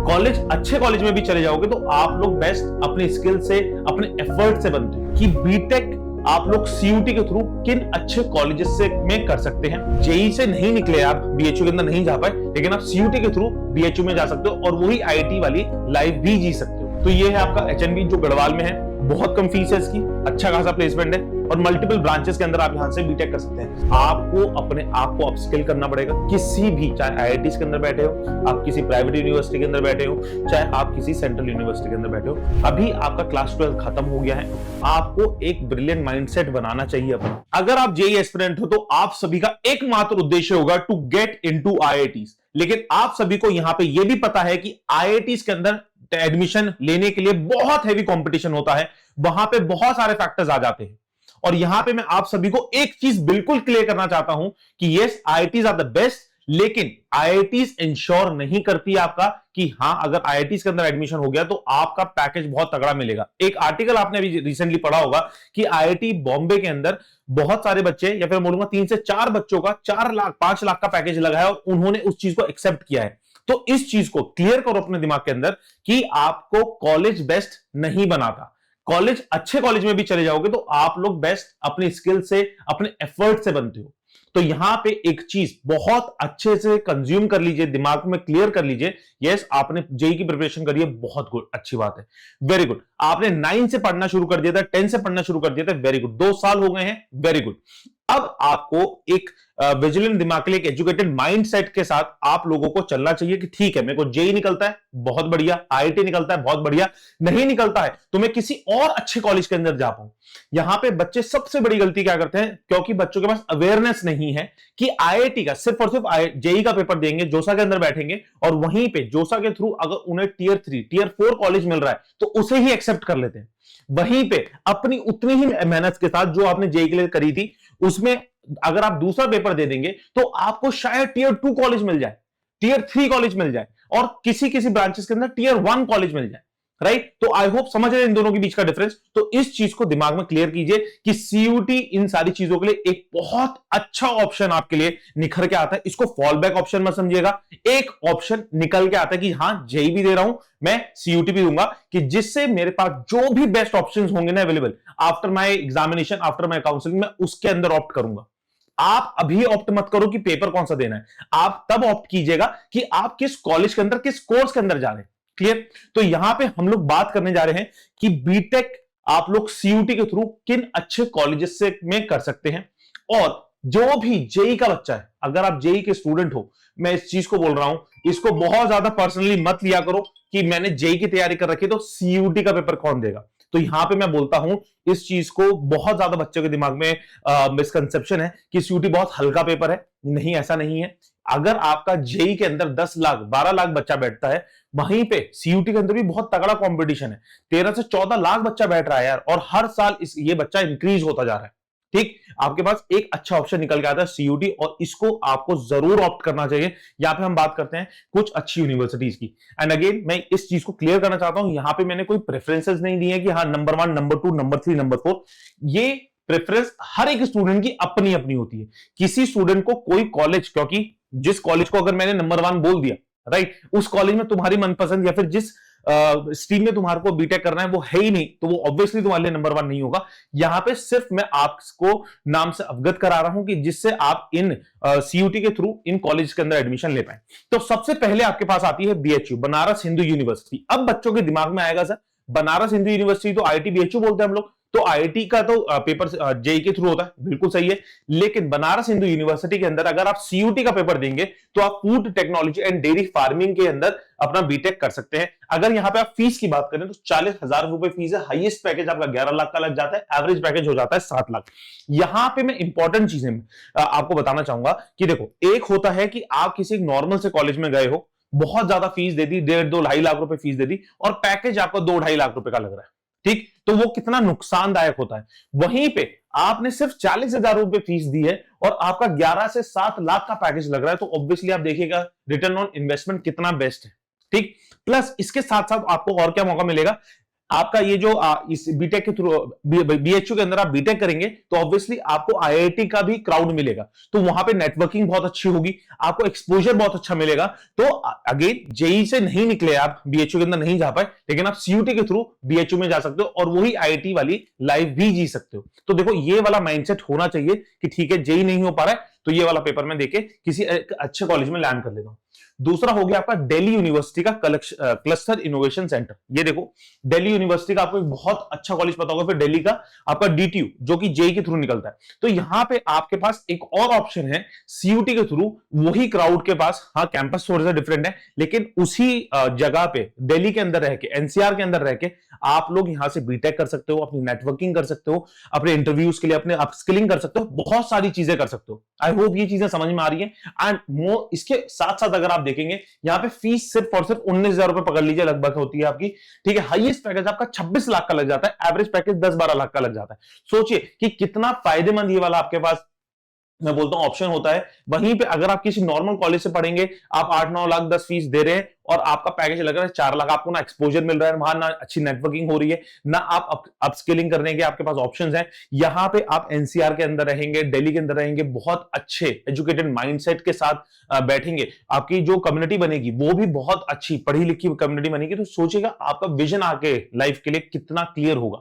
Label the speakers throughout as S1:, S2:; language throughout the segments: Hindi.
S1: कॉलेज, अच्छे कॉलेज में भी चले जाओगे तो आप लोग बेस्ट अपने स्किल से, अपने एफर्ट से बनते हो। कि बीटेक आप लोग सीयूटी के थ्रू किन अच्छे कॉलेजेस से में कर सकते हैं। जेई से नहीं निकले आप, बीएचयू के अंदर नहीं जा पाए, लेकिन आप सीयूटी के थ्रू बीएचयू में जा सकते हो और वही आईआईटी वाली लाइफ भी जी सकते हो। तो ये है आपका एचएनबी जो गढ़वाल में है, बहुत कम फीस है इसकी, अच्छा खासा प्लेसमेंट है और मल्टीपल ब्रांचेस के अंदर आप यहां से बीटेक कर सकते हैं। आपको अपने आप को अपस्किल करना पड़ेगा, किसी भी, चाहे आईआईटीज के अंदर बैठे हो, आप किसी प्राइवेट यूनिवर्सिटी के अंदर बैठे हो, चाहे आप किसी सेंट्रल यूनिवर्सिटी के अंदर बैठे हो। अभी आपका क्लास 12 खत्म हो गया है, आपको एक ब्रिलियंट माइंडसेट बनाना चाहिए अपना। अगर आप जेई एस्पिरेंट हो तो आप सभी का एकमात्र उद्देश्य होगा टू गेट इनटू आईआईटीज, लेकिन आप सभी को यहां पे यह भी पता है कि आईआईटीज के अंदर एडमिशन लेने के लिए बहुत हैवी कंपटीशन होता है, वहां पे बहुत सारे फैक्टर्स आ जाते हैं। और यहां पे मैं आप सभी को एक चीज बिल्कुल क्लियर करना चाहता हूं कि yes, IITs are the best, लेकिन आईआईटीज इंश्योर नहीं करती आपका कि हां अगर आईआईटीज के अंदर एडमिशन हो गया तो आपका पैकेज बहुत तगड़ा मिलेगा। एक आर्टिकल आपने अभी रिसेंटली पढ़ा होगा कि आईआईटी बॉम्बे के अंदर बहुत सारे बच्चे, या फिर बोलूंगा 3 से 4 बच्चों का 4 लाख 5 लाख का पैकेज लगा है और उन्होंने उस चीज को एक्सेप्ट किया है। तो इस चीज को क्लियर करो अपने दिमाग के अंदर कि आपको कॉलेज बेस्ट नहीं बनाता। कॉलेज, अच्छे कॉलेज में भी चले जाओगे तो आप लोग बेस्ट अपनी स्किल से, अपने एफर्ट से बनते हो। तो यहां पे एक चीज बहुत अच्छे से कंज्यूम कर लीजिए, दिमाग में क्लियर कर लीजिए। यस, आपने जेई की प्रिपरेशन करी है, बहुत गुड, अच्छी बात है, वेरी गुड। आपने 9 से पढ़ना शुरू कर दिया था, 10 से पढ़ना शुरू कर दिया था, वेरी गुड, 2 साल हो गए हैं, वेरी गुड। अब आपको एक विजिलेंट दिमाग के लिए, एक एजुकेटेड माइंडसेट के साथ आप लोगों को चलना चाहिए कि ठीक है, मेरे को जेई निकलता है, बहुत बढ़िया, आईआईटी निकलता है, बहुत बढ़िया, नहीं निकलता है तो मैं किसी और अच्छे कॉलेज के अंदर जा पाऊं। यहां पे बच्चे सबसे बड़ी गलती क्या करते हैं, क्योंकि बच्चों के पास अवेयरनेस नहीं है कि आईआईटी का सिर्फ और सिर्फ जेई का पेपर देंगे, जोसा के अंदर बैठेंगे और वहीं पे जोसा के थ्रू अगर उन्हें टियर 3, टियर 4 कॉलेज मिल रहा है तो उसे ही एक्सेप्ट कर लेते हैं। वहीं पे अपनी उतनी ही मेहनत के साथ जो आपने जेई के लिए करी थी, उसमें अगर आप दूसरा पेपर दे देंगे तो आपको शायद टियर 2 कॉलेज मिल जाए, टियर 3 कॉलेज मिल जाए और किसी किसी ब्रांचेस के अंदर टियर 1 कॉलेज मिल जाए, राइट। तो आई होप समझ रहे हैं इन दोनों के बीच का डिफरेंस। तो इस चीज को दिमाग में क्लियर कीजिए कि सीयूटी इन सारी चीजों के लिए एक बहुत अच्छा ऑप्शन आपके लिए निखर के आता है। इसको फॉल बैक ऑप्शन मत समझिएगा, एक ऑप्शन निकल के आता है कि हां, जेई भी दे रहा हूं, मैं सीयूटी भी दूंगा, कि जिससे मेरे पास जो भी बेस्ट ऑप्शंस होंगे ना available after my examination, after my counselling, मैं उसके अंदर ऑप्ट करूंगा। आप अभी ऑप्ट मत करो कि पेपर कौन सा देना है, आप तब ऑप्ट कीजिएगा कि आप किस कॉलेज के अंदर, किस कोर्स के अंदर जा रहे हैं। क्लियर। तो यहां पे हम लोग बात करने जा रहे हैं कि बीटेक आप लोग सीयूटी के थ्रू किन अच्छे कॉलेजेस से में कर सकते हैं। और जो भी जेई का बच्चा है, अगर आप जेई के स्टूडेंट हो, मैं इस चीज को बोल रहा हूं, इसको बहुत ज्यादा पर्सनली मत लिया करो कि मैंने जेई की तैयारी कर रखी है तो सीयूटी का पेपर कौन देगा। तो यहां पे मैं बोलता हूं, इस चीज को बहुत ज्यादा बच्चों के दिमाग में मिसकंसेप्शन है कि सीयूटी बहुत हल्का पेपर है। नहीं, ऐसा नहीं है। अगर आपका जेई के अंदर 10 लाख 12 लाख बच्चा बैठता है, वहीं पे सीयूटी के अंदर भी बहुत तगड़ा कंपटीशन है, 13 से 14 लाख बच्चा बैठ रहा है यार, और हर साल ये बच्चा इंक्रीज होता जा रहा है। ठीक, आपके पास एक अच्छा ऑप्शन निकल के आता है सीयूटी, और इसको आपको जरूर ऑप्ट करना चाहिए। यहां पे हम बात करते हैं कुछ अच्छी यूनिवर्सिटीज की। एंड अगेन मैं इस चीज को क्लियर करना चाहता हूं, यहां पे मैंने कोई प्रेफरेंसेस नहीं दिए कि हाँ नंबर 1, नंबर 2, नंबर 3, नंबर 4। ये प्रेफरेंस हर एक स्टूडेंट की अपनी अपनी होती है। किसी स्टूडेंट को कोई कॉलेज, क्योंकि जिस कॉलेज को अगर मैंने नंबर 1 बोल दिया, राइट, उस कॉलेज में तुम्हारी मनपसंद या फिर जिस स्ट्रीम में तुम्हारे को बीटेक करना है वो है ही नहीं, तो वो ऑब्वियसली तुम्हारे लिए नंबर 1 नहीं होगा। यहां पे सिर्फ मैं आपको नाम से अवगत करा रहा हूं कि जिससे आप इन सीयूटी के थ्रू इन कॉलेज के अंदर एडमिशन ले पाए। तो सबसे पहले आपके पास आती है बीएचयू, बनारस हिंदू यूनिवर्सिटी। अब बच्चों के दिमाग में आएगा, सर बनारस हिंदू यूनिवर्सिटी तो आईआईटी बीएचयू बोलते हैं हम लोग, तो आईआईटी का तो पेपर जेई के थ्रू होता है, बिल्कुल सही है। लेकिन बनारस हिंदू यूनिवर्सिटी के अंदर अगर आप सीयूटी का पेपर देंगे तो आप food technology and dairy farming के अंदर अपना बीटेक कर सकते हैं। अगर यहां पे आप फीस की बात करें तो 40,000 रुपए फीस है, हाईएस्ट पैकेज आपका 11 लाख का लग जाता है, एवरेज पैकेज हो जाता है 7 लाख। यहां पे मैं इंपॉर्टेंट चीजें आपको बताना चाहूंगा कि देखो, एक होता है कि आप किसी नॉर्मल से कॉलेज में गए हो, बहुत ज्यादा फीस दे दी, 1.5-2 लाख रुपए फीस दे दी, और पैकेज आपको 2-2.5 लाख रुपए का लग रहा है। ठीक, तो वो कितना नुकसानदायक होता है। वहीं पे आपने सिर्फ 40,000 रुपए फीस दी है और आपका 11 से 7 लाख का पैकेज लग रहा है, तो ऑब्वियसली आप देखिएगा रिटर्न ऑन इन्वेस्टमेंट कितना बेस्ट है। ठीक, प्लस इसके साथ साथ आपको और क्या मौका मिलेगा, आपका ये जो इस बीटेक के थ्रू बीएचयू के अंदर आप बीटेक करेंगे तो ऑब्वियसली आपको आईआईटी का भी क्राउड मिलेगा, तो वहां पे नेटवर्किंग बहुत अच्छी होगी, आपको एक्सपोजर बहुत अच्छा मिलेगा। तो अगेन जेई से नहीं निकले आप, बीएचयू के अंदर नहीं जा पाए, लेकिन आप सीयूटी के थ्रू बीएचयू में जा सकते हो और वही आईआईटी वाली लाइफ भी जी सकते हो। तो देखो ये वाला माइंडसेट होना चाहिए कि ठीक है जेई नहीं हो पा रहा है तो ये वाला पेपर में देके किसी अच्छे कॉलेज में लैंड कर लेता हूं। दूसरा हो गया आपका दिल्ली यूनिवर्सिटी का क्लस्टर इनोवेशन सेंटर। ये देखो दिल्ली यूनिवर्सिटी का आपको एक बहुत अच्छा कॉलेज पता होगा, फिर दिल्ली का आपका डीटीयू जो कि जेई के थ्रू निकलता है। तो यहां पे आपके पास एक और ऑप्शन है सीयूटी के थ्रू, वही क्राउड के पास, हाँ कैंपस थोड़ा सा डिफरेंट है लेकिन उसी जगह पे दिल्ली के अंदर रह के, एनसीआर के अंदर रह के आप लोग यहां से बीटेक कर सकते हो, अपनी नेटवर्किंग कर सकते हो, अपने इंटरव्यूज के लिए अपने अपस्किलिंग कर सकते हो, बहुत सारी चीजें कर सकते हो। आई होप ये चीजें समझ में आ रही है। एंड इसके साथ साथ अगर आप देखेंगे यहाँ पे फीस सिर्फ और सिर्फ 19,000 रुपए पकड़ लीजिए लगभग होती है आपकी, ठीक है। हाईएस्ट पैकेज आपका 26 लाख का लग जाता है, एवरेज पैकेज 10-12 लाख का लग जाता है। सोचिए कि कितना फायदेमंद ये वाला आपके पास मैं बोलता हूं ऑप्शन होता है। वहीं पे अगर आप किसी नॉर्मल कॉलेज से पढ़ेंगे, आप 8-9 लाख 10 फीस दे रहे हैं और आपका पैकेज लग रहा है 4 लाख, आपको ना एक्सपोजर मिल रहा है, वहां ना अच्छी नेटवर्किंग हो रही है, ना आप अपस्किलिंग करने के आपके पास ऑप्शंस हैं। यहां पे आप एनसीआर के अंदर रहेंगे, दिल्ली के अंदर रहेंगे, बहुत अच्छे एजुकेटेड माइंडसेट के साथ बैठेंगे, आपकी जो कम्युनिटी बनेगी वो भी बहुत अच्छी पढ़ी लिखी कम्युनिटी बनेगी। तो सोचिएगा आपका विजन आगे लाइफ के लिए कितना क्लियर होगा।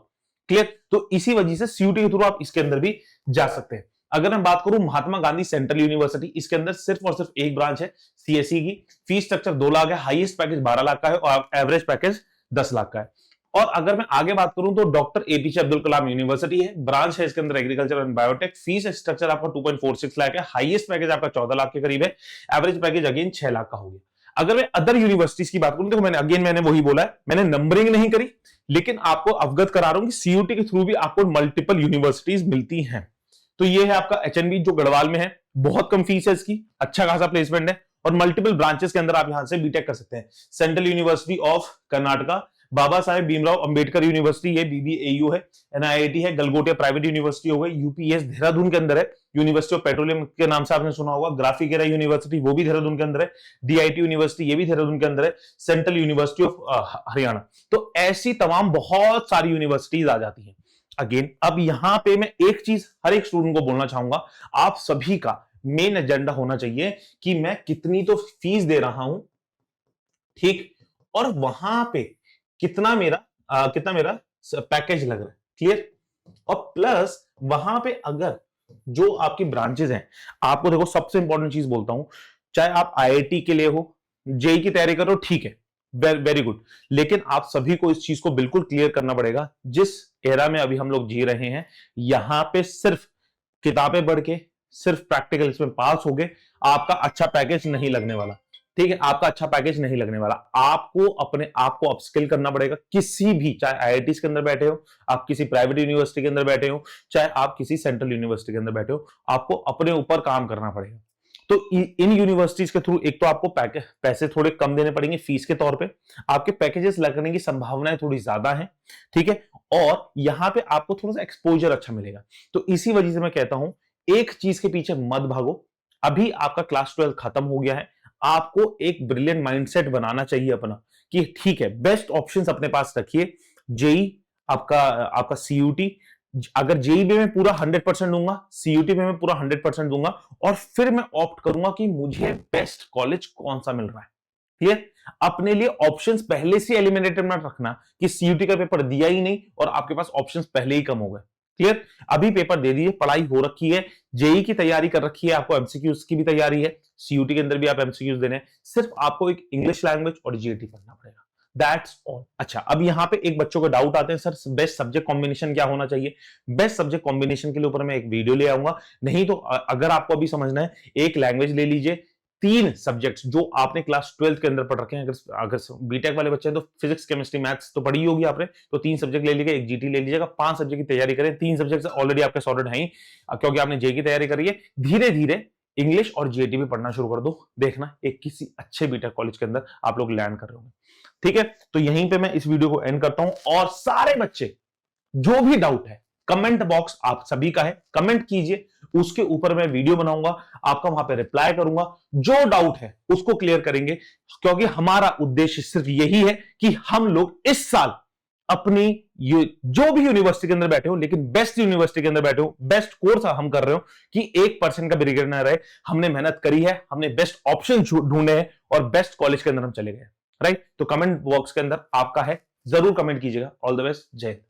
S1: क्लियर? तो इसी वजह से सीयूटी के थ्रू आप इसके अंदर भी जा सकते हैं। अगर मैं बात करूं महात्मा गांधी सेंट्रल यूनिवर्सिटी, इसके अंदर सिर्फ और सिर्फ एक ब्रांच है सीएसई की, फीस स्ट्रक्चर 2 लाख है, हाईएस्ट पैकेज 12 लाख का है और एवरेज पैकेज 10 लाख का है। और अगर मैं आगे बात करूं तो doctor APJ Abdul Kalam university है, ब्रांच है इसके अंदर agriculture and biotech, fees structure आपका 2.46 लाख है, हाईएस्ट पैकेज आपका 14 लाख के करीब है, एवरेज पैकेज अगेन 6 लाख का हो गया। अगर मैं अदर यूनिवर्सिटीज की बात करूं तो मैंने वही बोला है, मैंने नंबरिंग नहीं करी लेकिन आपको अवगत करा रहा हूं कि सीयूटी के थ्रू भी आपको मल्टीपल यूनिवर्सिटीज मिलती हैं। तो ये है आपका एचएनबी जो गढ़वाल में है, बहुत कम फीस है इसकी, अच्छा खासा प्लेसमेंट है और मल्टीपल ब्रांचेस के अंदर आप यहां से बीटेक कर सकते हैं। Central university of Karnataka, Baba Saheb Bhimrao Ambedkar university, ये बीबीएयू है, एनआईआईटी है, गलगोटिया प्राइवेट यूनिवर्सिटी हो गई, यूपीएस देहरादून के अंदर है, यूनिवर्सिटी ऑफ पेट्रोलियम के नाम से आपने सुना होगा, ग्राफिकेरा यूनिवर्सिटी वो भी देहरादून के अंदर है, डीआईटी यूनिवर्सिटी ये भी देहरादून के अंदर है, सेंट्रल यूनिवर्सिटी ऑफ हरियाणा। तो ऐसी तमाम बहुत सारी यूनिवर्सिटीज आ जाती है। अगेन अब यहां पे मैं एक चीज हर एक स्टूडेंट को बोलना चाहूंगा, आप सभी का मेन एजेंडा होना चाहिए कि मैं कितनी तो फीस दे रहा हूं, ठीक, और वहां पे कितना मेरा पैकेज लग रहा है। क्लियर? और प्लस वहां पे अगर जो आपकी ब्रांचेस हैं, आपको देखो सबसे इंपॉर्टेंट चीज बोलता हूं, चाहे आप आईआईटी के लिए हो, जेई की तैयारी करो, ठीक है, वेरी गुड, लेकिन आप सभी को इस चीज को बिल्कुल क्लियर करना पड़ेगा, जिस एरा में अभी हम लोग जी रहे हैं यहां पे सिर्फ किताबें पढ़ के, सिर्फ प्रैक्टिकल्स में पास हो गए आपका अच्छा पैकेज नहीं लगने वाला। ठीक है, आपका अच्छा पैकेज नहीं लगने वाला, आपको अपने आप को अपस्किल करना पड़ेगा, किसी भी, चाहे आईआईटी के अंदर बैठे हो, आप किसी प्राइवेट यूनिवर्सिटी के अंदर बैठे हो, चाहे आप किसी सेंट्रल यूनिवर्सिटी के अंदर बैठे हो, आपको अपने ऊपर काम करना पड़ेगा। तो इन यूनिवर्सिटीज के थ्रू एक तो आपको पैसे थोड़े कम देने पड़ेंगे फीस के तौर पे, आपके पैकेजेस लगने की संभावनाएं थोड़ी ज्यादा हैं, ठीक है, और यहां पे आपको थोड़ा सा एक्सपोजर अच्छा मिलेगा। तो इसी वजह से मैं कहता हूं एक चीज के पीछे मत भागो, अभी आपका क्लास 12 खत्म हो गया है, आपको एक ब्रिलियंट माइंडसेट बनाना चाहिए अपना कि ठीक है, बेस्ट ऑप्शंस अपने पास रखिए, जेई आपका सीयूटी, अगर जेई में मैं पूरा 100% दूंगा, सीयूटी में मैं पूरा 100% दूंगा, और फिर मैं ऑप्ट करूंगा कि मुझे बेस्ट कॉलेज कौन सा मिल रहा है। क्लियर? अपने लिए ऑप्शंस पहले से एलिमिनेटेड मत रखना कि सीयूटी का पेपर दिया ही नहीं और आपके पास ऑप्शंस पहले ही कम हो गए। क्लियर? अभी पेपर दे दिए, पढ़ाई हो रखी है, जेई की तैयारी कर रखी है, आपको एमसीक्यूज की भी तैयारी है, सीयूटी के अंदर भी आप एमसीक्यूज देने हैं, सिर्फ आपको एक इंग्लिश लैंग्वेज और जीएटी पढ़ना पड़ेगा। That's all. अच्छा, अब यहां पे एक बच्चों को डाउट आते हैं, सर बेस्ट सब्जेक्ट कॉम्बिनेशन क्या होना चाहिए? बेस्ट सब्जेक्ट कॉम्बिनेशन के लिए ऊपर मैं एक वीडियो ले आऊंगा, नहीं तो अगर आपको अभी समझना है, एक लैंग्वेज ले लीजिए, 3 सब्जेक्ट्स जो आपने क्लास 12 के अंदर पढ़ रखे हैं, अगर बीटेक वाले बच्चे हैं तो फिजिक्स केमिस्ट्री मैथ्स तो पढ़ी होगी आपने, तो 3 सब्जेक्ट ले लीजिएगा, एक जीटी ले लीजिएगा, 5 सब्जेक्ट की तैयारी करें, 3 सब्जेक्ट ऑलरेडी आपके सॉर्टेड हैं क्योंकि आपने जेई की तैयारी करी है। धीरे धीरे इंग्लिश और जीएटी भी पढ़ना शुरू कर दो, देखना एक किसी अच्छे बीटेक कॉलेज के अंदर आप लोग लैंड कर रहे होंगे। ठीक है, तो यहीं पे मैं इस वीडियो को एंड करता हूं, और सारे बच्चे जो भी डाउट है, कमेंट बॉक्स आप सभी का है, कमेंट कीजिए, उसके ऊपर मैं वीडियो बनाऊंगा, आपका वहां पे रिप्लाई करूंगा, जो डाउट है उसको क्लियर करेंगे, क्योंकि हमारा उद्देश्य सिर्फ यही है कि हम लोग इस साल अपनी जो भी यूनिवर्सिटी के अंदर बैठे हो, लेकिन बेस्ट यूनिवर्सिटी के अंदर बैठे हो, बेस्ट कोर्स हम कर रहे हो कि 1% का भी रिग्रेट ना रहे। हमने मेहनत करी है, हमने बेस्ट ऑप्शन ढूंढे हैं और बेस्ट कॉलेज के अंदर हम चले गए। राइट, तो कमेंट बॉक्स के अंदर आपका है, जरूर कमेंट कीजिएगा। ऑल द बेस्ट, जय हिंद।